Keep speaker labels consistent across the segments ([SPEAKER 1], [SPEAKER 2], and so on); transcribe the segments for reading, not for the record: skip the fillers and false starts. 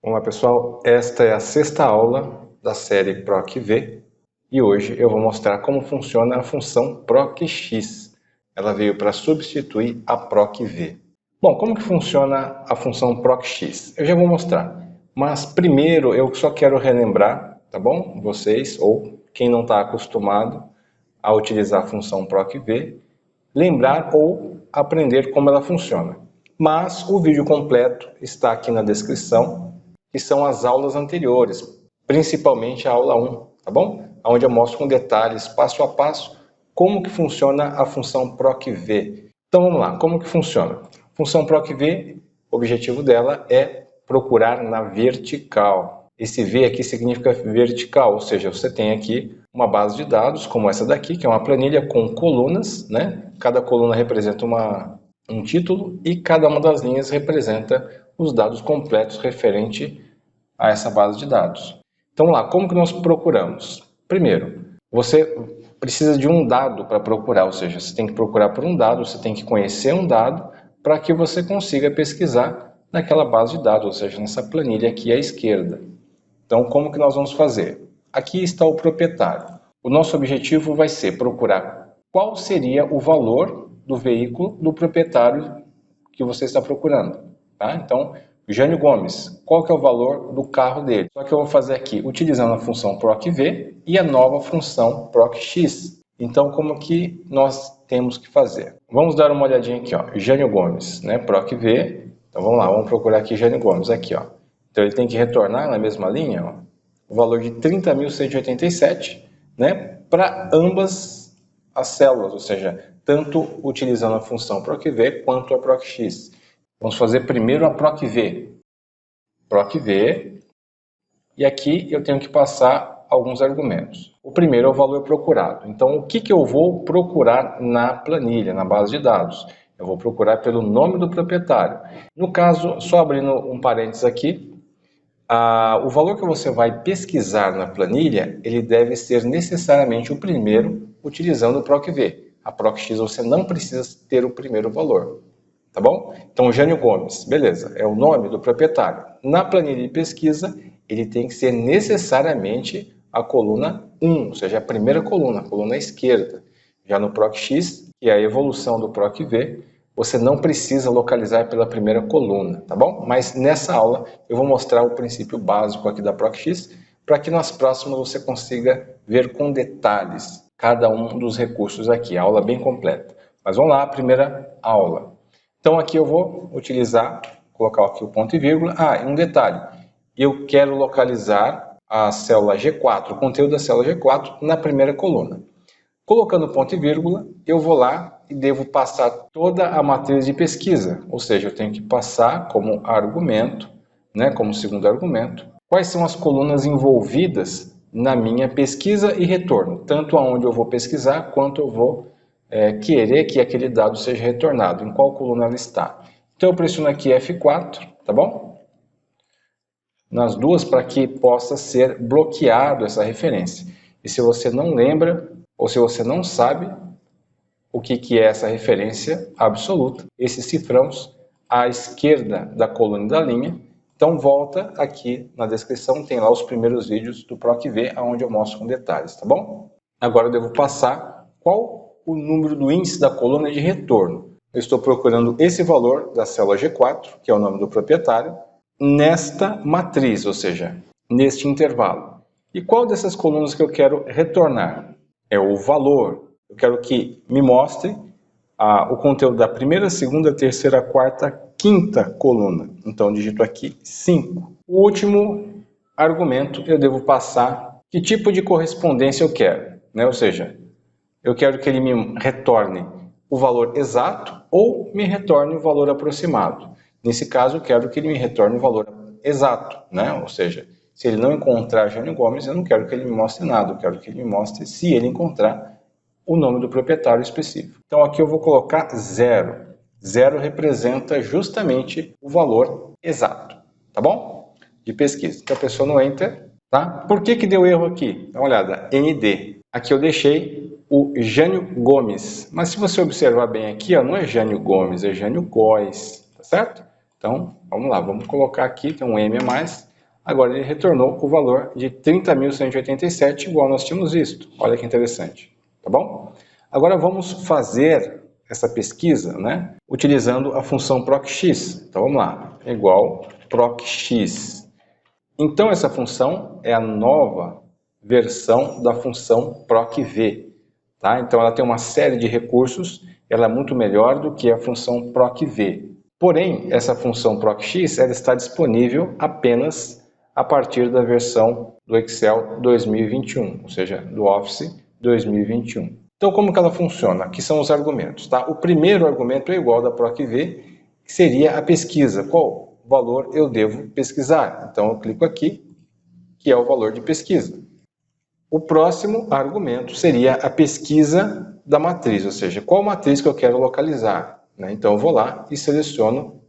[SPEAKER 1] Olá pessoal, esta é a sexta aula da série PROC-V e hoje eu vou mostrar como funciona a função PROC-X. Ela veio para substituir a PROC-V. Bom, como que funciona a função PROC-X? Eu já vou mostrar, mas primeiro eu só quero relembrar, tá bom? Vocês ou quem não está acostumado a utilizar a função PROC-V, lembrar ou aprender como ela funciona. Mas o vídeo completo está aqui na descrição, que são as aulas anteriores, principalmente a aula 1, tá bom? Onde eu mostro com detalhes, passo a passo, como que funciona a função PROC-V. Então vamos lá, como que funciona? A função PROC-V, o objetivo dela é procurar na vertical. Esse V aqui significa vertical, ou seja, você tem aqui uma base de dados, como essa daqui, que é uma planilha com colunas, né? Cada coluna representa um título e cada uma das linhas representa os dados completos referente a essa base de dados. Então, lá, como que nós procuramos? Primeiro, você precisa de um dado para procurar, ou seja, você tem que procurar por um dado, você tem que conhecer um dado para que você consiga pesquisar naquela base de dados, ou seja, nessa planilha aqui à esquerda. Então, como que nós vamos fazer? Aqui está o proprietário. O nosso objetivo vai ser procurar qual seria o valor do veículo do proprietário que você está procurando. Tá? Então, Jânio Gomes, qual que é o valor do carro dele? Só que eu vou fazer aqui utilizando a função PROC-V e a nova função PROC-X. Então, como que nós temos que fazer? Vamos dar uma olhadinha aqui, ó. Jânio Gomes, né? PROC-V. Então, vamos lá, vamos procurar aqui Jânio Gomes, aqui, ó. Então, ele tem que retornar na mesma linha, ó, o valor de 30.187, né? Para ambas as células, ou seja, tanto utilizando a função PROC-V quanto a PROC-X. Vamos fazer primeiro a PROC-V. PROC-V. E aqui eu tenho que passar alguns argumentos. O primeiro é o valor procurado. Então, o que eu vou procurar na planilha, na base de dados? Eu vou procurar pelo nome do proprietário. No caso, só abrindo um parênteses aqui, o valor que você vai pesquisar na planilha, ele deve ser necessariamente o primeiro utilizando o PROC-V. A PROC-X você não precisa ter o primeiro valor. Tá bom? Então, Jânio Gomes, beleza, é o nome do proprietário. Na planilha de pesquisa, ele tem que ser necessariamente a coluna 1, ou seja, a primeira coluna, a coluna esquerda. Já no PROC-X, que é a evolução do PROC-V, você não precisa localizar pela primeira coluna, tá bom? Mas nessa aula eu vou mostrar o princípio básico aqui da PROC-X, para que nas próximas você consiga ver com detalhes cada um dos recursos aqui, a aula bem completa. Mas vamos lá, a primeira aula. Então aqui eu vou utilizar, colocar aqui o ponto e vírgula. E um detalhe, eu quero localizar a célula G4, o conteúdo da célula G4 na primeira coluna. Colocando ponto e vírgula, eu vou lá e devo passar toda a matriz de pesquisa, ou seja, eu tenho que passar como argumento, né, como segundo argumento, quais são as colunas envolvidas na minha pesquisa e retorno, tanto aonde eu vou pesquisar, quanto eu vou querer que aquele dado seja retornado, em qual coluna ela está. Então eu pressiono aqui F4, tá bom? Nas duas, para que possa ser bloqueado essa referência. E se você não lembra, ou se você não sabe o que é essa referência absoluta, esses cifrões à esquerda da coluna e da linha, então volta aqui na descrição, tem lá os primeiros vídeos do PROC-V, onde eu mostro com detalhes, tá bom? Agora eu devo passar qual o número do índice da coluna de retorno. Eu estou procurando esse valor da célula G4, que é o nome do proprietário, nesta matriz, ou seja, neste intervalo. E qual dessas colunas que eu quero retornar? É o valor. Eu quero que me mostre o conteúdo da primeira, segunda, terceira, quarta, quinta coluna. Então, digito aqui 5. O último argumento, eu devo passar que tipo de correspondência eu quero, né? Ou seja, eu quero que ele me retorne o valor exato ou me retorne o valor aproximado. Nesse caso, eu quero que ele me retorne o valor exato, né? Ou seja, se ele não encontrar Jânio Gomes, eu não quero que ele me mostre nada, eu quero que ele me mostre, se ele encontrar, o nome do proprietário específico. Então aqui eu vou colocar 0. 0 representa justamente o valor exato, tá bom? De pesquisa. Então a pessoa no Enter, tá? Por que deu erro aqui? Dá uma olhada, ND. Aqui eu deixei o Jânio Gomes, mas se você observar bem aqui, ó, não é Jânio Gomes, é Jânio Góes, tá certo? Então, vamos lá, vamos colocar aqui, tem um M a mais, Agora ele retornou o valor de 30.187, igual nós tínhamos visto. Olha que interessante, tá bom? Agora vamos fazer essa pesquisa, né, utilizando a função procx. Então vamos lá, igual procx. Então essa função é a nova versão da função procv. Tá? Então ela tem uma série de recursos, ela é muito melhor do que a função procv. Porém, essa função procx ela está disponível apenas a partir da versão do Excel 2021, ou seja, do Office 2021. Então como que ela funciona? Aqui são os argumentos. Tá? O primeiro argumento é igual da procv, que seria a pesquisa. Qual valor eu devo pesquisar? Então eu clico aqui, que é o valor de pesquisa. O próximo argumento seria a pesquisa da matriz, ou seja, qual matriz que eu quero localizar. Então eu vou lá e seleciono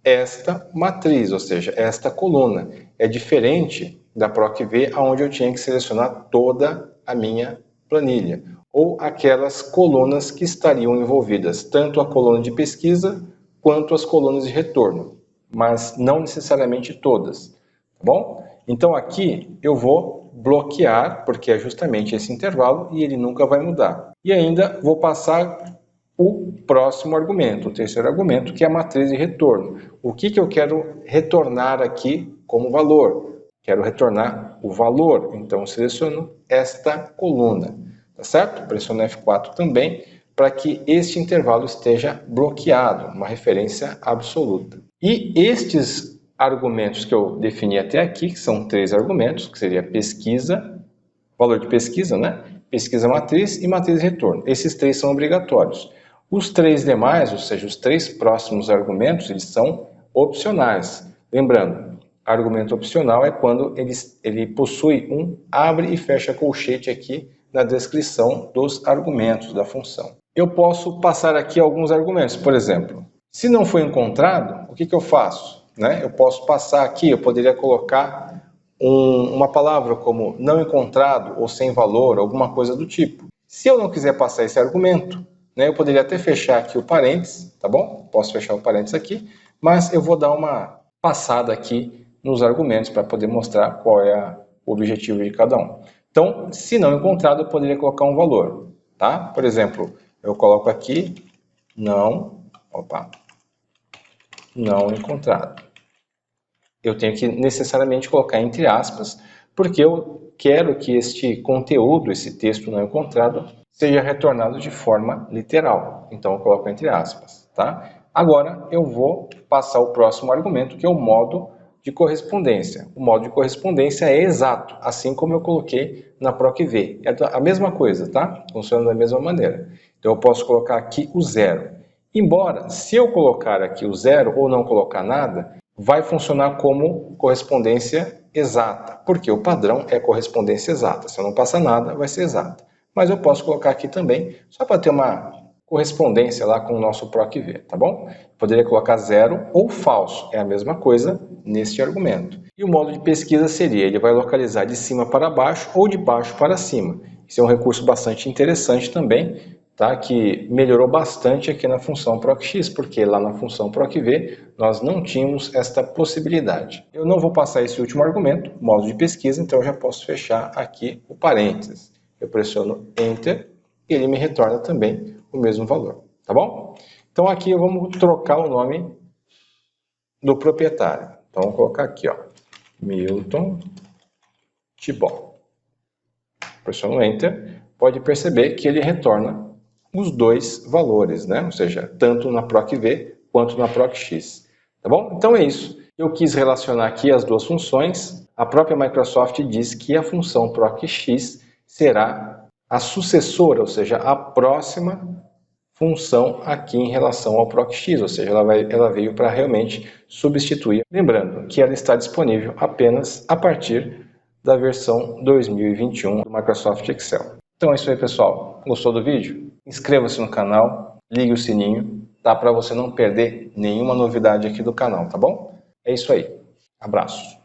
[SPEAKER 1] esta matriz, ou seja, esta coluna. É diferente da procv, onde eu tinha que selecionar toda a minha planilha, ou aquelas colunas que estariam envolvidas, tanto a coluna de pesquisa quanto as colunas de retorno, mas não necessariamente todas, tá bom? Então aqui eu vou bloquear, porque é justamente esse intervalo e ele nunca vai mudar. E ainda vou passar o próximo argumento, o terceiro argumento, que é a matriz de retorno. O que eu quero retornar aqui como valor? Quero retornar o valor, então eu seleciono esta coluna, tá certo? Pressiono F4 também, para que este intervalo esteja bloqueado, uma referência absoluta. E estes argumentos que eu defini até aqui, que são 3 argumentos, que seria pesquisa, valor de pesquisa, né? Pesquisa matriz e matriz de retorno. Esses 3 são obrigatórios. Os 3 demais, ou seja, os 3 próximos argumentos, eles são opcionais. Lembrando, argumento opcional é quando ele possui um abre e fecha colchete aqui na descrição dos argumentos da função. Eu posso passar aqui alguns argumentos, por exemplo, se não foi encontrado, o que eu faço? Eu posso passar aqui, eu poderia colocar uma palavra como não encontrado ou sem valor, alguma coisa do tipo. Se eu não quiser passar esse argumento, eu poderia até fechar aqui o parênteses, tá bom? Posso fechar o parênteses aqui, mas eu vou dar uma passada aqui nos argumentos para poder mostrar qual é o objetivo de cada um. Então, se não encontrado, eu poderia colocar um valor, tá? Por exemplo, eu coloco aqui não encontrado. Eu tenho que necessariamente colocar entre aspas, porque eu quero que este conteúdo, esse texto não encontrado, seja retornado de forma literal. Então eu coloco entre aspas, tá? Agora eu vou passar o próximo argumento, que é o modo de correspondência. O modo de correspondência é exato, assim como eu coloquei na procv. É a mesma coisa, tá? Funciona da mesma maneira. Então eu posso colocar aqui o 0. Embora, se eu colocar aqui o 0 ou não colocar nada, vai funcionar como correspondência exata, porque o padrão é correspondência exata. Se eu não passar nada, vai ser exata. Mas eu posso colocar aqui também, só para ter uma correspondência lá com o nosso procv, tá bom? Poderia colocar 0 ou falso, é a mesma coisa neste argumento. E o modo de pesquisa seria, ele vai localizar de cima para baixo ou de baixo para cima. Isso é um recurso bastante interessante também, tá? Que melhorou bastante aqui na função procx, porque lá na função procv nós não tínhamos esta possibilidade. Eu não vou passar esse último argumento, modo de pesquisa, então eu já posso fechar aqui o parênteses. Eu pressiono Enter e ele me retorna também o mesmo valor, tá bom? Então aqui vamos trocar o nome do proprietário. Então vamos colocar aqui, ó, Milton Tibol. Pressiono Enter, pode perceber que ele retorna os 2 valores, né? Ou seja, tanto na procv quanto na procx. Tá bom? Então é isso. Eu quis relacionar aqui as 2 funções. A própria Microsoft diz que a função procx será a sucessora, ou seja, a próxima função aqui em relação ao procx, ou seja, ela veio para realmente substituir. Lembrando que ela está disponível apenas a partir da versão 2021 do Microsoft Excel. Então é isso aí, pessoal. Gostou do vídeo? Inscreva-se no canal, ligue o sininho, tá? Para você não perder nenhuma novidade aqui do canal, tá bom? É isso aí. Abraços.